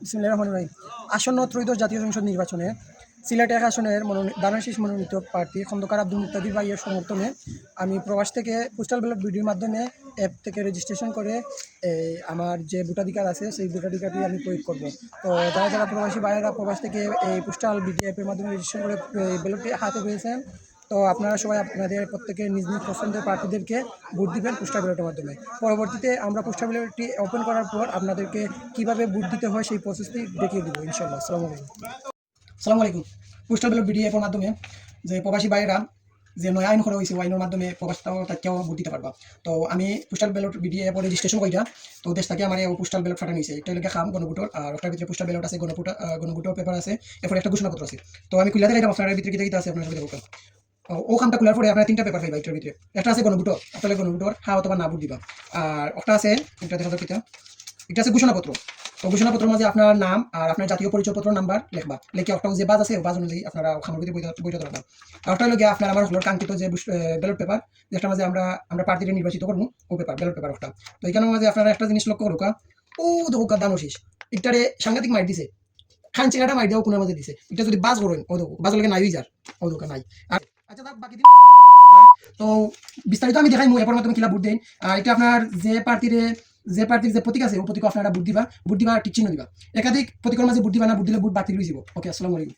বিসমিল্লাহির রহমানির রহিম। আসন্ন ত্রয়োদশ জাতীয় সংসদ নির্বাচনে সিলেট এক আসনের দানাশীষ মনোনীত প্রার্থী খন্দকার আব্দুল মুক্তাদির ভাইয়ের সমর্থনে আমি প্রবাস থেকে পোস্টাল ব্যালট ভিডিওর মাধ্যমে অ্যাপ থেকে রেজিস্ট্রেশন করে আমার যে ভোটাধিকার আছে সেই ভোটাধিকারটি আমি প্রয়োগ করব। তো যারা যারা প্রবাসী ভাইয়েরা প্রবাস থেকে এই পোস্টাল ভিডিও অ্যাপের মাধ্যমে রেজিস্ট্রেশন করে ব্যালটটি হাতে পেয়েছেন, তো আপনারা সবাই আপনাদের প্রত্যেকের নিজ নিজ পছন্দের প্রার্থীদেরকে ভোট দিবেন পোস্টাল ব্যালটের মাধ্যমে। পরবর্তীতে আমরা পোস্টাল ব্যালটটি ওপেন করার পর আপনাদেরকে কীভাবে ভোট দিতে হয় সেই প্রসেসটি দেখিয়ে দেবো ইনশাআল্লাহ। আসসালামু আলাইকুম। পোস্টাল ব্যালট ভিডিও অ্যাপের মাধ্যমে যে প্রবাসী ভাইয়েরা যে নয়া আইন করা হয়েছে আইনের মাধ্যমে প্রবাসটাও তাকেও ভোট দিতে পারবা। তো আমি postal ballot video app registration করিটা তো দেশ থেকে আমার এই পোস্টাল ব্যালট ফাটানো হয়েছে। একটা লেগে খাম গণভোটর আর ওটার ভিতরে পোস্টাল ব্যালট আছে, গণভোটর পেপার আছে, এরপরে একটা ঘোষণাপত্র আছে। তো আমি খুলে দেখাইতাম আপনার ভিতরে কিতা আছে আপনার সাথে দেখো। ও খামটা খোলার পরে আপনার তিনটা পেপার পাইবা। এটার ভিতরে একটা আছে গণভোটর, আপনার গণভোটর হ্যাঁ অথবা না ভোট দিবা। আর একটা আছে এটা দেখা যাক কিতা, এটা আছে ঘোষণাপত্র। তো ঘোষণাপত্রের মাঝে আপনার নাম আর আপনার জাতীয় পরিচয়পত্র নাম্বার লিখবা, লিখে একটা যে বাজ আছে বাজ অনুযায়ী আপনারা সামগ্রী বইটা ধরবা। আর একটা হলো গিয়ে আপনার আমার হলোর কাঙ্ক্ষিত যে ব্যালট পেপার, যেটার মাঝে আমরা প্রার্থীরা নির্বাচিত করবো ও পেপার ব্যালট পেপার একটা। তো এখানের মাঝে আপনারা একটা জিনিস লক্ষ্য করুকা, ও দেখো দানশীষ এটারে সাংঘাতিক মাইর দিছে, খান চিনাটা মাইর দেওয়া কোনের মাঝে দিছে। এটা যদি বাজ করেন ও দেখো বাজ লাগে নাই যার ও দোকান নাই। আর আচ্ছা বাকি দিন তো বিস্তারিত আমি দেখাই এরপর মাধ্যমে কিলা ভোট দেন। আর এটা আপনার যে প্রার্থীর যে প্রতীক আছে ও প্রতীক আপনারা ভোট দিবা টিক চিহ্ন দিবা। একাধিক প্রতীকের মাঝে ভোট দিবা না, ভোট দিলে ভোট বাতিল হয়ে যাব। ওকে, আসসালামু আলাইকুম।